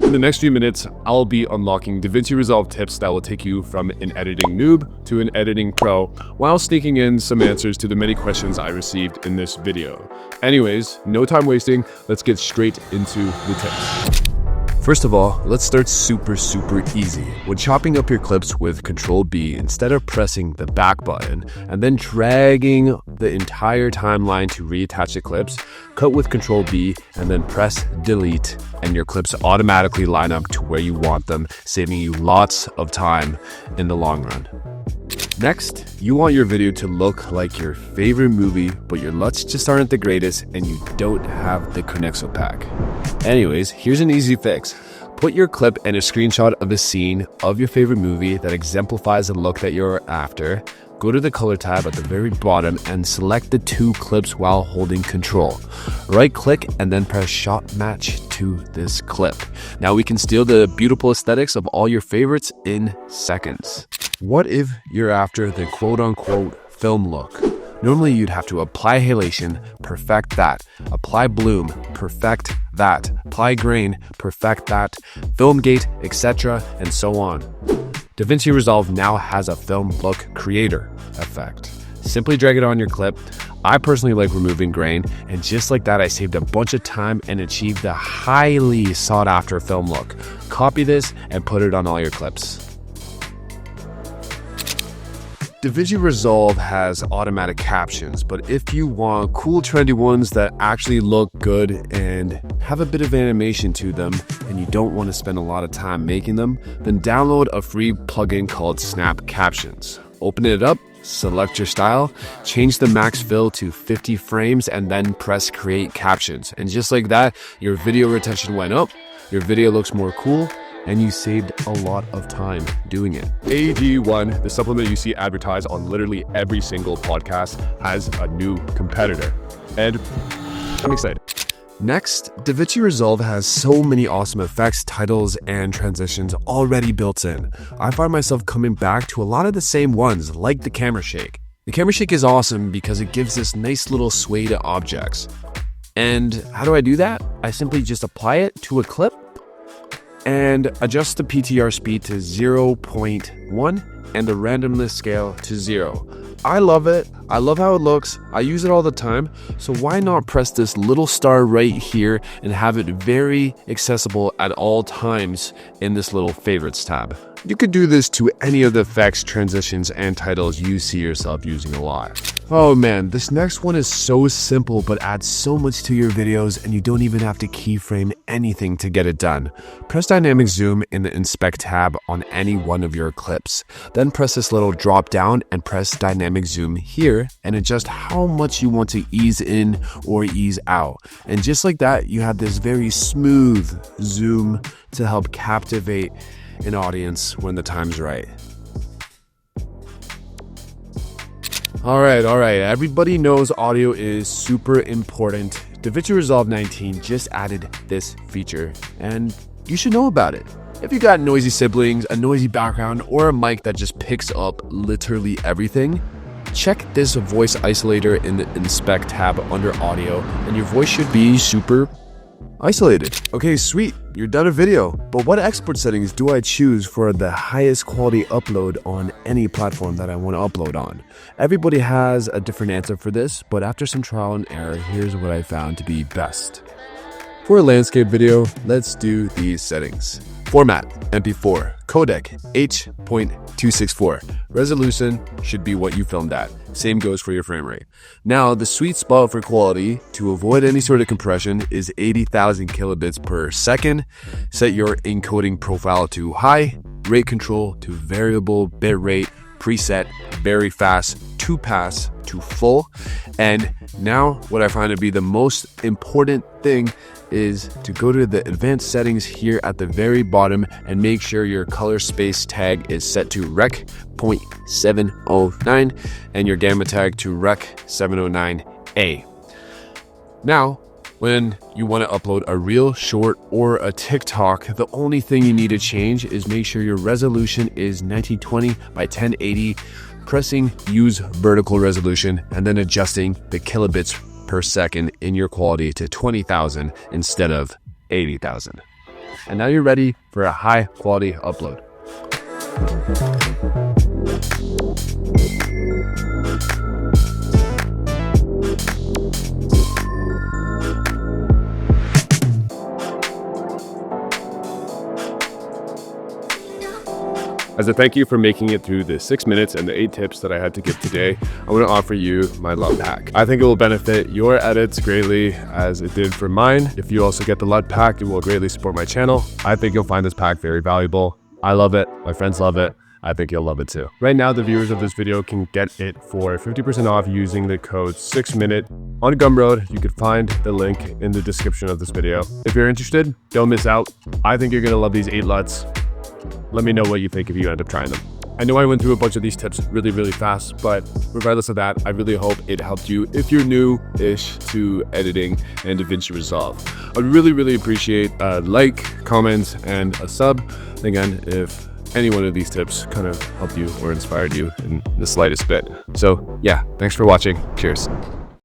In the next few minutes, I'll be unlocking DaVinci Resolve tips that will take you from an editing noob to an editing pro, while sneaking in some answers to the many questions I received in this video. Anyways, no time wasting, let's get straight into the tips. First of all, let's start super easy. When chopping up your clips with Ctrl-B, instead of pressing the back button and then dragging the entire timeline to reattach the clips, cut with Ctrl-B and then press delete, and your clips automatically line up to where you want them, saving you lots of time in the long run. Next, you want your video to look like your favorite movie, but your LUTs just aren't the greatest and you don't have the Connexo pack. Anyways, here's an easy fix. Put your clip and a screenshot of a scene of your favorite movie that exemplifies the look that you're after. Go to the color tab at the very bottom and select the two clips while holding Control. Right click and then press shot match to this clip. Now we can steal the beautiful aesthetics of all your favorites in seconds. What if you're after the quote-unquote film look? Normally you'd have to apply halation, perfect that, apply bloom, perfect that, apply grain, perfect that, film gate, etc. and so on. DaVinci Resolve now has a film look creator effect. Simply drag it on your clip. I personally like removing grain, and just like that I saved a bunch of time and achieved the highly sought after film look. Copy this and put it on all your clips. DaVinci Resolve has automatic captions, but if you want cool trendy ones that actually look good and have a bit of animation to them and you don't want to spend a lot of time making them, then download a free plugin called Snap Captions. Open it up, select your style, change the max fill to 50 frames and then press create captions. And just like that, your video retention went up, your video looks more cool, and you saved a lot of time doing it. AD1, the supplement you see advertised on literally every single podcast, has a new competitor, and I'm excited. Next, DaVinci Resolve has so many awesome effects, titles, and transitions already built in. I find myself coming back to a lot of the same ones, like the camera shake. The camera shake is awesome because it gives this nice little sway to objects. And how do I do that? I simply just apply it to a clip and adjust the PTR speed to 0.1 and the randomness scale to 0. I love it. I love how it looks. I use it all the time. So why not press this little star right here and have it very accessible at all times in this little favorites tab? You could do this to any of the effects, transitions, and titles you see yourself using a lot. Oh man, this next one is so simple but adds so much to your videos and you don't even have to keyframe anything to get it done. Press dynamic zoom in the inspect tab on any one of your clips. Then press this little drop down and press dynamic zoom here and adjust how much you want to ease in or ease out. And just like that, you have this very smooth zoom to help captivate an audience when the time's right. All right. Everybody knows audio is super important. DaVinci Resolve 19 just added this feature, and you should know about it. If you got noisy siblings, a noisy background, or a mic that just picks up literally everything, check this voice isolator in the inspect tab under audio, and your voice should be super isolated. Okay, sweet, you're done a video, but what export settings do I choose for the highest quality upload on any platform that I want to upload on? Everybody has a different answer for this, but after some trial and error, here's what I found to be best. For a landscape video, let's do these settings. Format, MP4. Codec, H.264. Resolution should be what you filmed at. Same goes for your frame rate. Now, the sweet spot for quality to avoid any sort of compression is 80,000 kilobits per second. Set your encoding profile to high, rate control to variable bit rate, preset very fast, to pass to full. And now what I find to be the most important thing is to go to the advanced settings here at the very bottom and make sure your color space tag is set to rec 0.709 and your gamma tag to rec 709A. Now, when you want to upload a reel, short, or a TikTok, the only thing you need to change is make sure your resolution is 1920 by 1080, pressing use vertical resolution, and then adjusting the kilobits per second in your quality to 20,000 instead of 80,000. And now you're ready for a high quality upload. As a thank you for making it through the 6 minutes and the 8 tips that I had to give today, I want to offer you my LUT pack. I think it will benefit your edits greatly as it did for mine. If you also get the LUT pack, it will greatly support my channel. I think you'll find this pack very valuable. I love it. My friends love it. I think you'll love it too. Right now, the viewers of this video can get it for 50% off using the code 6minute on Gumroad. You could find the link in the description of this video. If you're interested, don't miss out. I think you're going to love these 8 LUTs. Let me know what you think if you end up trying them. I know I went through a bunch of these tips really fast, but regardless of that, I really hope it helped you if you're new-ish to editing and DaVinci Resolve. I'd really appreciate a like, comments, and a sub. Again, if any one of these tips kind of helped you or inspired you in the slightest bit. So yeah, thanks for watching. Cheers.